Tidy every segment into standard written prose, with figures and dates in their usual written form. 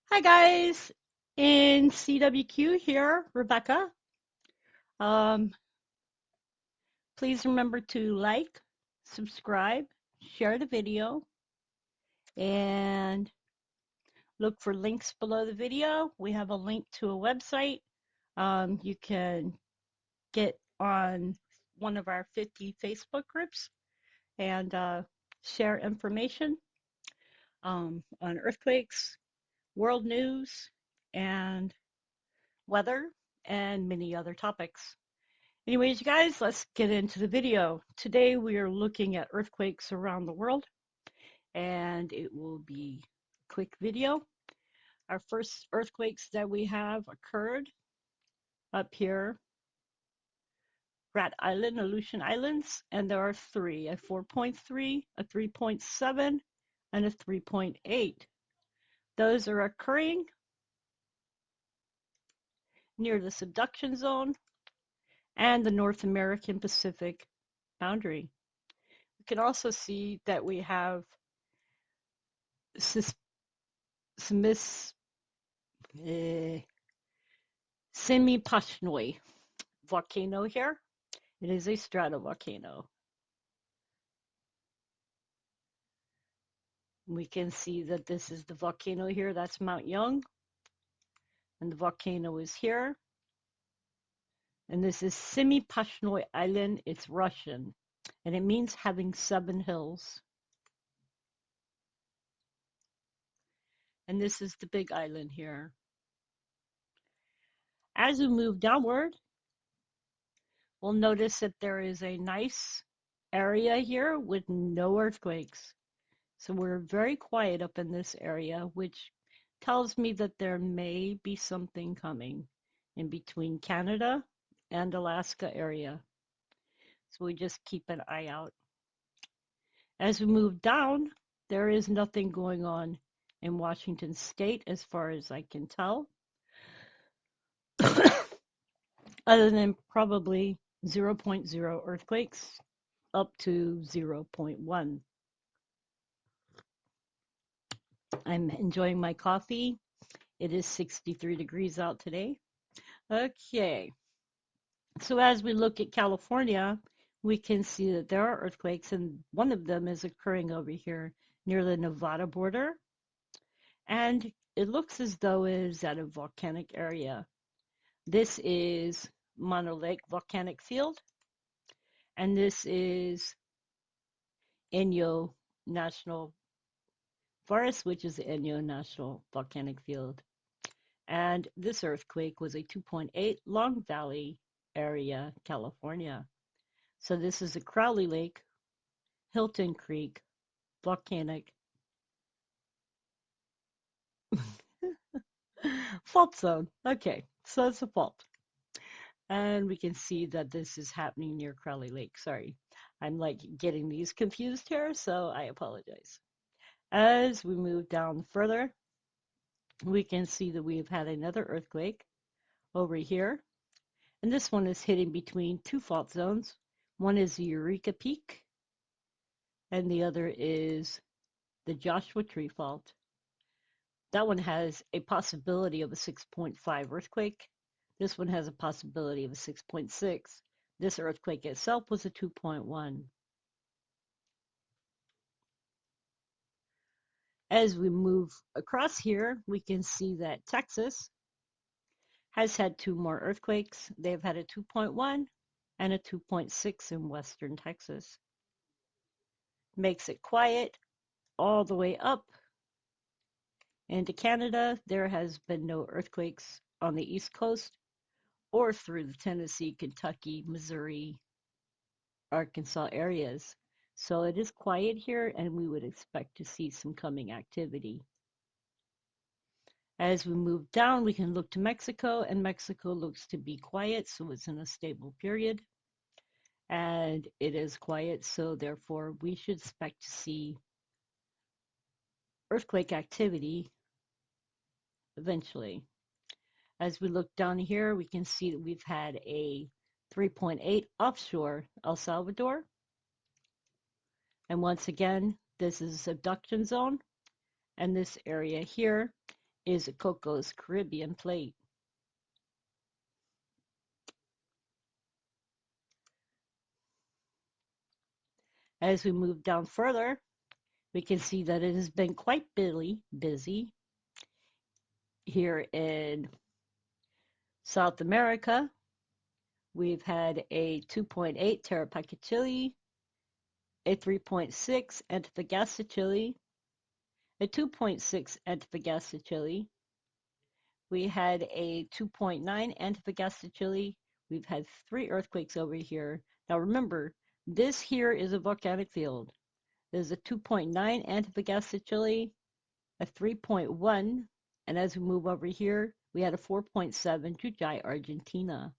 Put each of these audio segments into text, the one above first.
Hi guys, NCWQ here, Rebecca. Um, please remember to like, subscribe, share the video, and look for links below the video. We have a link to a website. You can get on one of our 50 Facebook groups and share information on earthquakes, world news, and weather, and many other topics. Anyways, you guys, let's get into the video. Today we are looking at earthquakes around the world, and it will be a quick video. Our first earthquakes that we have occurred up here, Rat Island, Aleutian Islands, and there are three, a 4.3, a 3.7, and a 3.8. Those are occurring near the subduction zone and the North American Pacific boundary. We can also see that we have Simis, uh, Semipashnoi volcano here. It is a stratovolcano. We can see that this is the volcano here. That's Mount Young. And the volcano is here. And this is Semipashnoi Island. It's Russian. And it means having 7 hills. And this is the big island here. As we move downward, we'll notice that there is a nice area here with no earthquakes. So we're very quiet up in this area, which tells me that there may be something coming in between Canada and Alaska area. So we just keep an eye out. As we move down, there is nothing going on in Washington State as far as I can tell, other than probably zero point 0.0 earthquakes up to 0.1. I'm enjoying my coffee. It is 63 degrees out today. Okay, so as we look at California, we can see that there are earthquakes, and one of them is occurring over here near the Nevada border. And it looks as though it is at a volcanic area. This is Mono Lake Volcanic Field, and this is Inyo National Forest, which is the Inyo National Volcanic Field. And this earthquake was a 2.8 Long Valley area, California. So this is a Crowley Lake, Hilton Creek, volcanic fault zone. Okay, so it's a fault. And we can see that this is happening near Crowley Lake. Sorry, I'm like getting these confused here, so I apologize. As we move down further, we can see that we've had another earthquake over here. And this one is hitting between 2 fault zones. One is the Eureka Peak, and the other is the Joshua Tree Fault. That one has a possibility of a 6.5 earthquake. This one has a possibility of a 6.6. This earthquake itself was a 2.1. As we move across here, we can see that Texas has had 2 more earthquakes. They've had a 2.1 and a 2.6 in western Texas. Makes it quiet all the way up into Canada. There has been no earthquakes on the East Coast or through the Tennessee, Kentucky, Missouri, Arkansas areas. So it is quiet here, and we would expect to see some coming activity. As we move down, we can look to Mexico, and Mexico looks to be quiet, so it's in a stable period. And it is quiet, so therefore we should expect to see earthquake activity eventually. As we look down here, we can see that we've had a 3.8 offshore El Salvador. And once again, this is a subduction zone, and this area here is a Cocos Caribbean plate. As we move down further, we can see that it has been quite busy here in South America. We've had a 2.8 Tarapaca Chile, a 3.6 Antofagasta Chile, a 2.6 Antofagasta Chile. We had a 2.9 Antofagasta Chile. We've had 3 earthquakes over here. Now remember, this here is a volcanic field. There's a 2.9 Antofagasta Chile, a 3.1, and as we move over here, we had a 4.7 Jujuy, Argentina.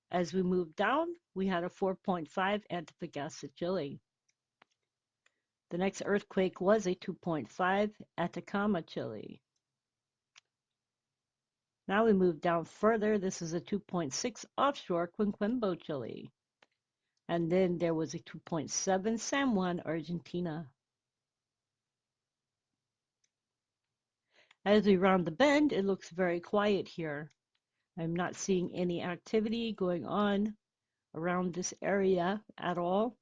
As we move down, we had a 4.5 Antofagasta, Chile. The next earthquake was a 2.5 Atacama, Chile. Now we move down further. This is a 2.6 offshore Quinquembo, Chile. And then there was a 2.7 San Juan, Argentina. As we round the bend, it looks very quiet here. I'm not seeing any activity going on around this area at all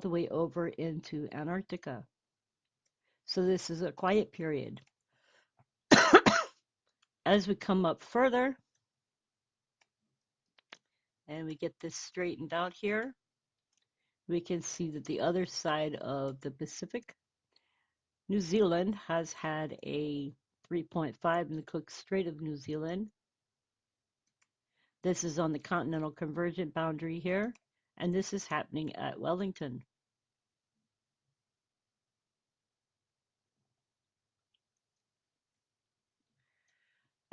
the way over into Antarctica. So this is a quiet period. As we come up further and we get this straightened out here, we can see that the other side of the Pacific, New Zealand has had a 3.5 in the Cook Strait of New Zealand. This is on the continental convergent boundary here, and this is happening at Wellington.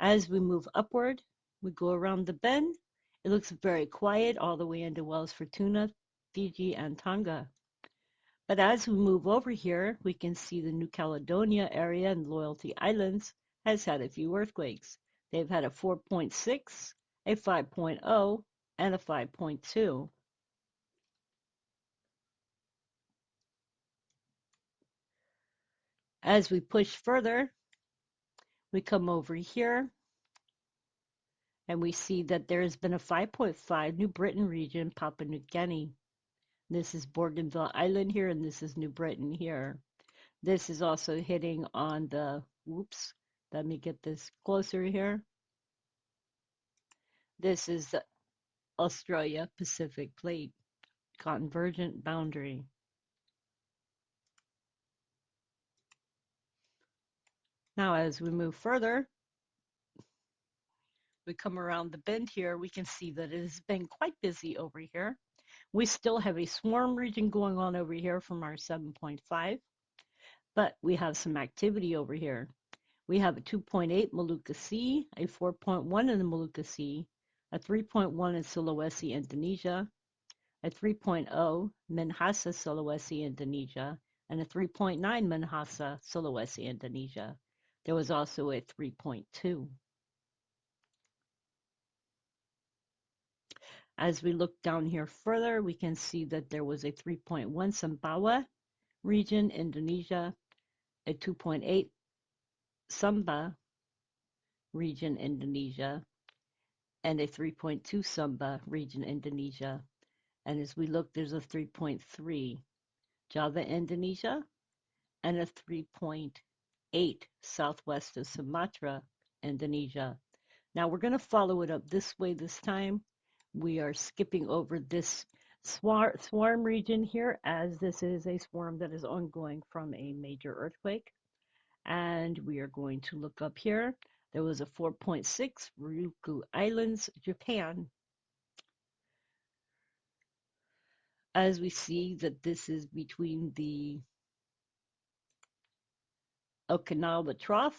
As we move upward, we go around the bend. It looks very quiet all the way into Wells Fortuna, Fiji, and Tonga. But as we move over here, we can see the New Caledonia area and Loyalty Islands has had a few earthquakes. They've had a 4.6, a 5.0, and a 5.2. As we push further, we come over here and we see that there has been a 5.5 New Britain region, Papua New Guinea. This is Bougainville Island here, and this is New Britain here. This is also hitting on the, whoops, let me get this closer here. This is the Australia Pacific Plate convergent boundary. Now, as we move further, we come around the bend here, we can see that it has been quite busy over here. We still have a swarm region going on over here from our 7.5, but we have some activity over here. We have a 2.8 Molucca Sea, a 4.1 in the Molucca Sea, a 3.1 in Sulawesi, Indonesia, a 3.0 Minahasa, Sulawesi, Indonesia, and a 3.9 Minahasa, Sulawesi, Indonesia. There was also a 3.2. As we look down here further, we can see that there was a 3.1 Sumbawa region, Indonesia, a 2.8 Sumba region, Indonesia, and a 3.2 Sumba region, Indonesia. And as we look, there's a 3.3 Java, Indonesia, and a 3.8 southwest of Sumatra, Indonesia. Now we're going to follow it up this way this time. We are skipping over this swarm region here, as this is a swarm that is ongoing from a major earthquake. And we are going to look up here. There was a 4.6 Ryukyu Islands, Japan. As we see that this is between the Okinawa Trough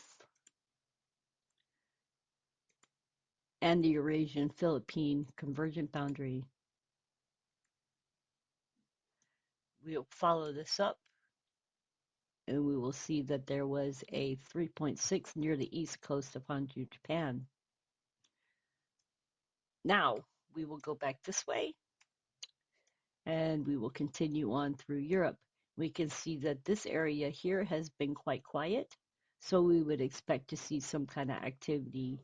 and the Eurasian Philippine convergent boundary. We'll follow this up and we will see that there was a 3.6 near the east coast of Honshu, Japan. Now we will go back this way and we will continue on through Europe. We can see that this area here has been quite quiet. So we would expect to see some kind of activity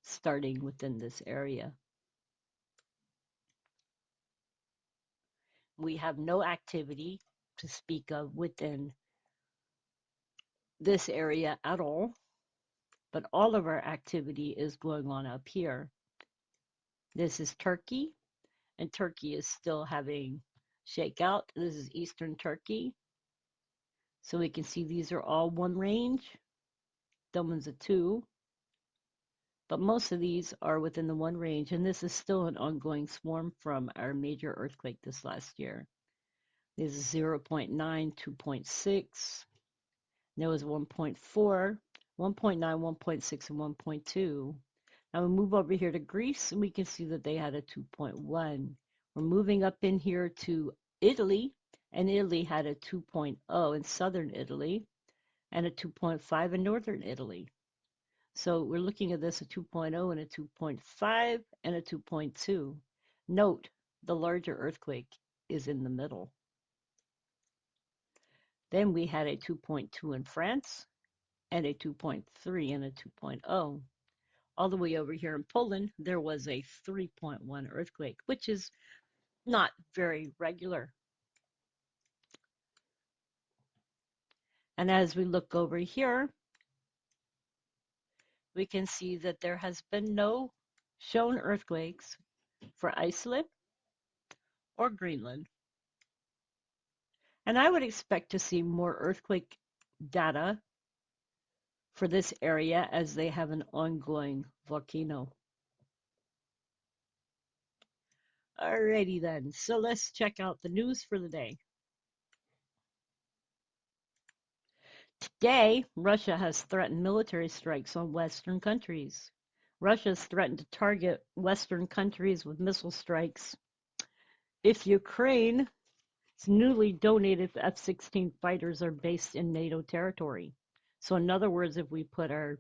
starting within this area. We have no activity to speak of within this area at all, but all of our activity is going on up here. This is Turkey, and Turkey is still having shakeout. This is Eastern Turkey. So we can see these are all one range. That one's a two. But most of these are within the one range, and this is still an ongoing swarm from our major earthquake this last year. This is 0.9, 2.6. There was 1.4, 1.9, 1.6, and 1.2. Now we move over here to Greece, and we can see that they had a 2.1. We're moving up in here to Italy, and Italy had a 2.0 in southern Italy, and a 2.5 in northern Italy. So we're looking at this a 2.0 and a 2.5 and a 2.2. Note, the larger earthquake is in the middle. Then we had a 2.2 in France and a 2.3 and a 2.0. All the way over here in Poland, there was a 3.1 earthquake, which is not very regular. And as we look over here, we can see that there has been no shown earthquakes for Iceland or Greenland. And I would expect to see more earthquake data for this area as they have an ongoing volcano. Alrighty then, so let's check out the news for the day. Today, Russia has threatened military strikes on Western countries. Russia has threatened to target Western countries with missile strikes if Ukraine's newly donated F-16 fighters are based in NATO territory. So in other words, if we put our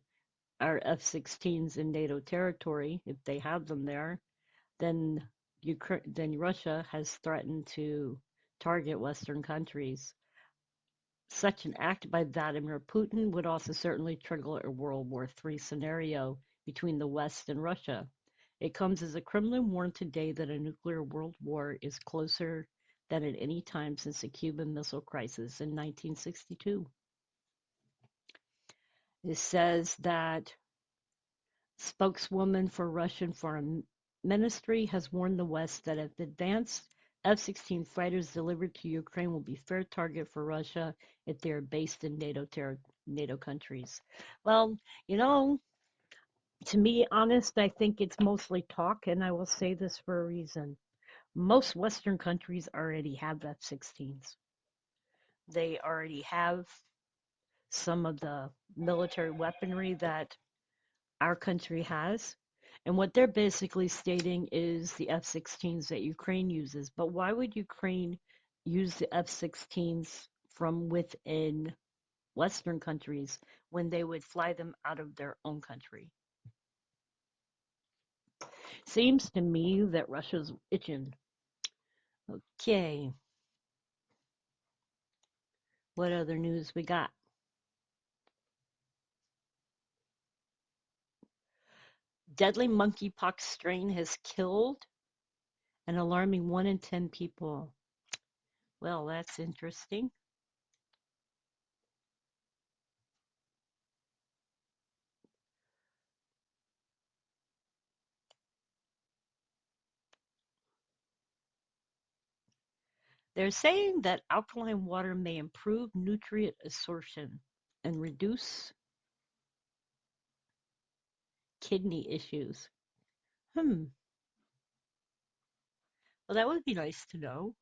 F-16s in NATO territory, if they have them there, then Russia has threatened to target Western countries. Such an act by Vladimir Putin would also certainly trigger a World War III scenario between the West and Russia. It comes as the Kremlin warned today that a nuclear world war is closer than at any time since the Cuban Missile Crisis in 1962. It says that spokeswoman for Russian Foreign Ministry has warned the West that if advanced F-16 fighters delivered to Ukraine will be fair target for Russia if they are based in NATO countries. Well, you know, to be honest, I think it's mostly talk, and I will say this for a reason. Most Western countries already have F-16s. They already have some of the military weaponry that our country has. And what they're basically stating is the F-16s that Ukraine uses. But why would Ukraine use the F-16s from within Western countries when they would fly them out of their own country? Seems to me that Russia's itching. Okay, what other news we got? Deadly monkeypox strain has killed an alarming 1 in 10 people. Well, that's interesting. They're saying that alkaline water may improve nutrient absorption and reduce kidney issues. Hmm. Well, that would be nice to know.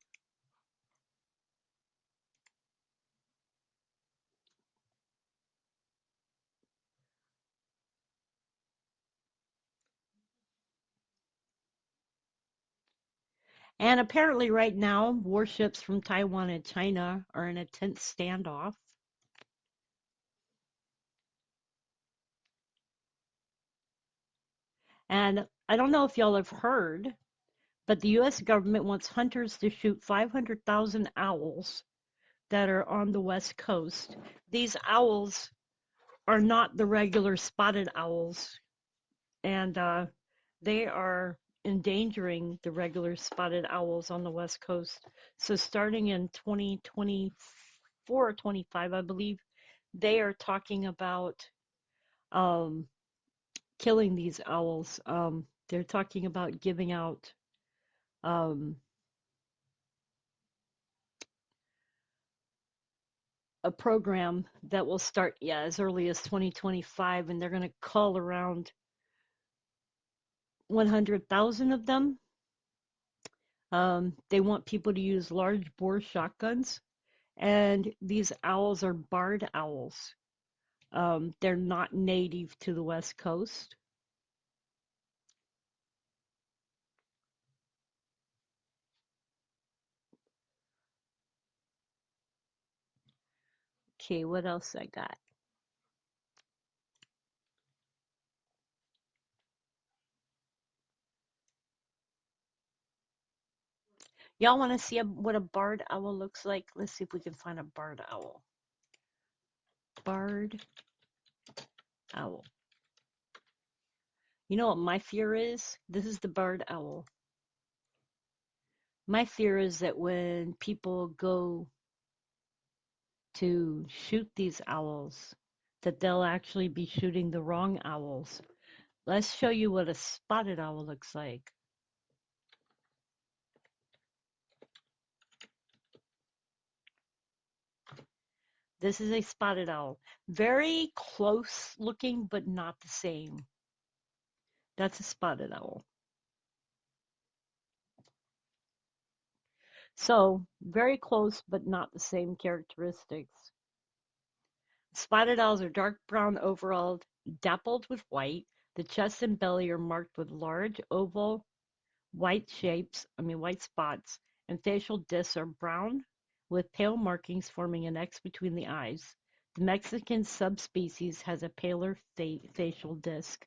And apparently, right now, warships from Taiwan and China are in a tense standoff. And I don't know if y'all have heard, but the U.S. government wants hunters to shoot 500,000 owls that are on the West Coast. These owls are not the regular spotted owls, and they are endangering the regular spotted owls on the West Coast. So starting in 2024 or 25, I believe, they are talking about um, killing these owls. They're talking about giving out um, a program that will start, yeah, as early as 2025, and they're going to cull around 100,000 of them. They want people to use large bore shotguns, and these owls are barred owls. They're not native to the West Coast. Okay, what else I got? Y'all want to see what a barred owl looks like? Let's see if we can find a barred owl. Barred owl. You know what my fear is? This is the barred owl. My fear is that when people go to shoot these owls, that they'll actually be shooting the wrong owls. Let's show you what a spotted owl looks like. This is a spotted owl. Very close looking, but not the same. That's a spotted owl. So, very close, but not the same characteristics. Spotted owls are dark brown overall, dappled with white. The chest and belly are marked with large oval white spots, and facial discs are brown with pale markings forming an X between the eyes. The Mexican subspecies has a paler facial disc.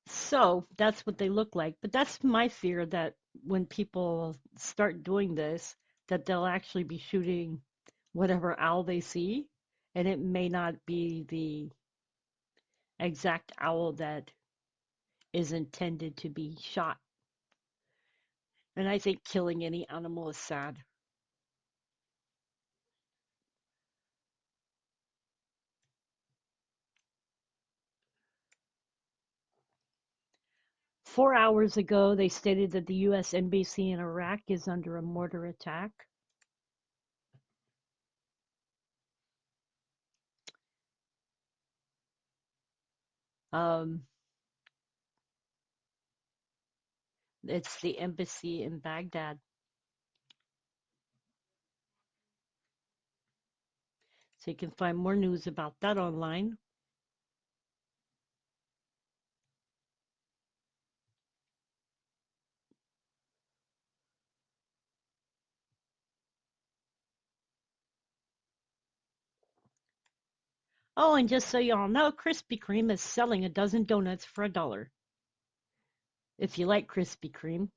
So that's what they look like. But that's my fear that when people start doing this, that they'll actually be shooting whatever owl they see, and it may not be the exact owl that is intended to be shot. And I think killing any animal is sad. 4 hours ago, they stated that the U.S. embassy in Iraq is under a mortar attack. Um, it's the embassy in Baghdad. So you can find more news about that online. Oh, and just so y'all know, Krispy Kreme is selling a dozen donuts for $1. If you like Krispy Kreme,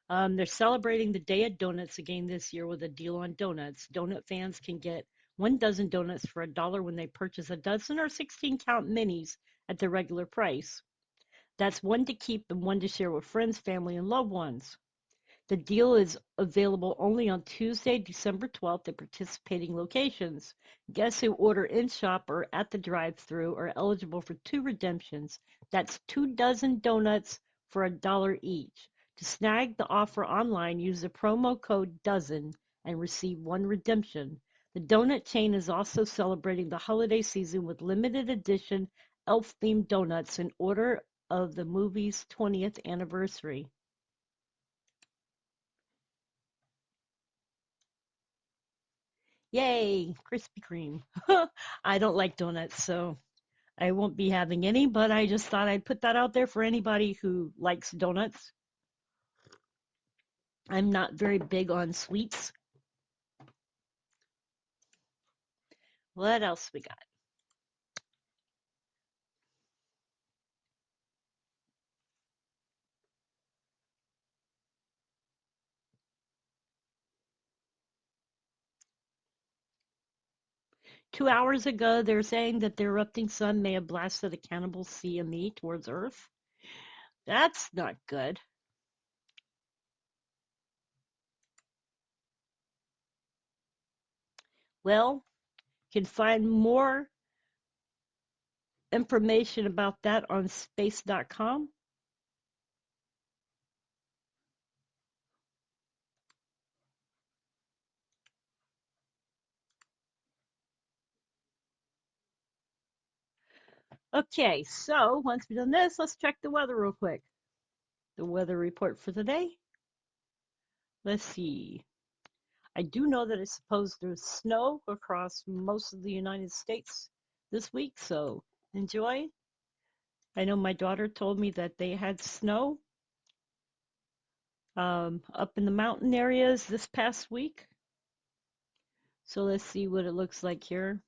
they're celebrating the Day of Donuts again this year with a deal on donuts. Donut fans can get 1 dozen donuts for $1 when they purchase a dozen or 16-count minis at the regular price. That's one to keep and one to share with friends, family, and loved ones. The deal is available only on Tuesday, December 12th at participating locations. Guests who order in-shop or at the drive-thru are eligible for 2 redemptions. That's 2 dozen donuts for $1 each. To snag the offer online, use the promo code DOZEN and receive 1 redemption. The donut chain is also celebrating the holiday season with limited edition elf-themed donuts in order of the movie's 20th anniversary. Yay, Krispy Kreme. I don't like donuts, so I won't be having any, but I just thought I'd put that out there for anybody who likes donuts. I'm not very big on sweets. What else we got? 2 hours ago, they're saying that the erupting sun may have blasted a cannibal CME towards Earth. That's not good. Well, you can find more information about that on space.com. Okay, so once we've done this, let's check the weather real quick. The weather report for today. Let's see. I do know that it's supposed to snow across most of the United States this week, so enjoy. I know my daughter told me that they had snow up in the mountain areas this past week. So let's see what it looks like here.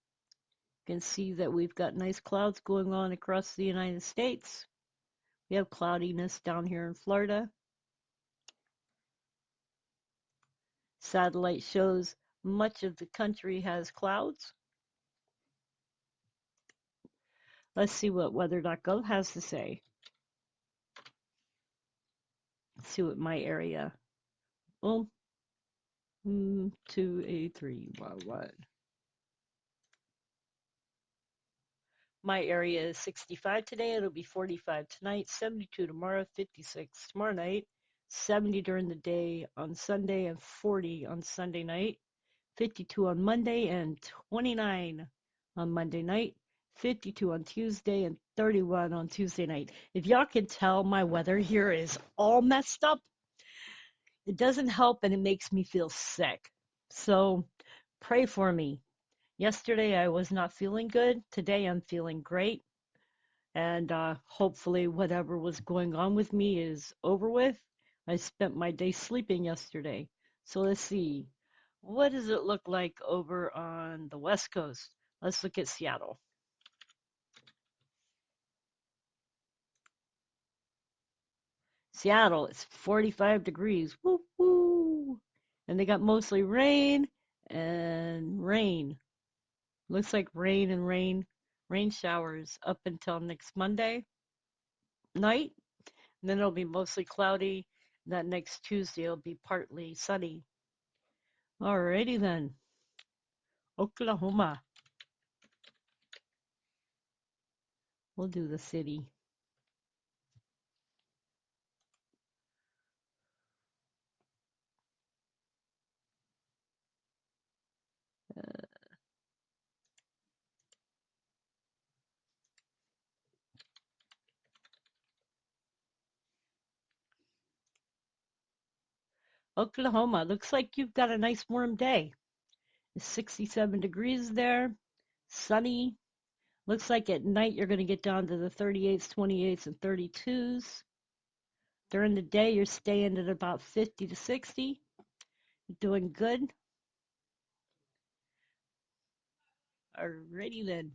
You can see that we've got nice clouds going on across the United States. We have cloudiness down here in Florida. Satellite shows much of the country has clouds. Let's see what weather.gov has to say. Let's see what my area. Well, 283. What? My area is 65 today. It'll be 45 tonight, 72 tomorrow, 56 tomorrow night, 70 during the day on Sunday, and 40 on Sunday night, 52 on Monday, and 29 on Monday night, 52 on Tuesday, and 31 on Tuesday night. If y'all can tell, my weather here is all messed up. It doesn't help and it makes me feel sick. So pray for me. Yesterday I was not feeling good. Today I'm feeling great. And hopefully whatever was going on with me is over with. I spent my day sleeping yesterday. So let's see. What does it look like over on the West Coast? Let's look at Seattle. Seattle, it's 45 degrees. Woo woo. And they got mostly rain and rain. Looks like rain and rain showers up until next Monday night. And then it'll be mostly cloudy. That next Tuesday it'll be partly sunny. Alrighty then. Oklahoma. We'll do the city. Oklahoma. Looks like you've got a nice warm day. It's 67 degrees there. Sunny. Looks like at night you're going to get down to the 38s, 28s, and 32s. During the day, you're staying at about 50 to 60. You're doing good. Alrighty then.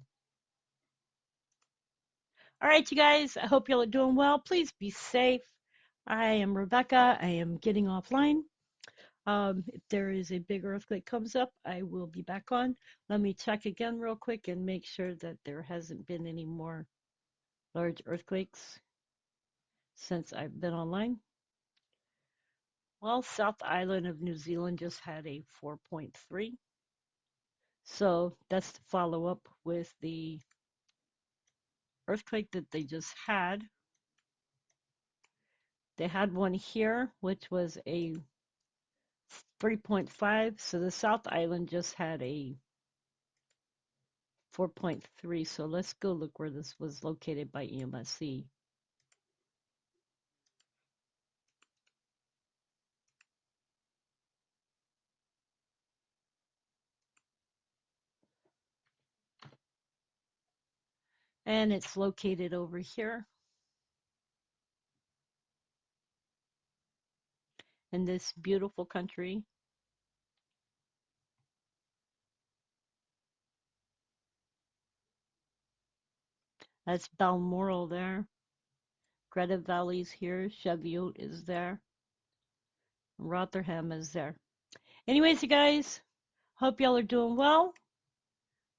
All right, you guys. I hope y'all are doing well. Please be safe. I am Rebecca. I am getting offline. If there is a big earthquake comes up, I will be back on. Let me check again real quick and make sure that there hasn't been any more large earthquakes since I've been online. Well, South Island of New Zealand just had a 4.3. So that's to follow up with the earthquake that they just had. They had one here, which was a 3.5. So the South Island just had a 4.3. So let's go look where this was located by EMSC. And it's located over here in this beautiful country. That's Balmoral there. Greta Valley's here. Cheviot is there. Rotherham is there. Anyways, you guys, hope y'all are doing well.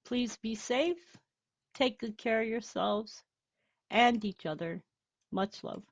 Please be safe, take good care of yourselves and each other. Much love.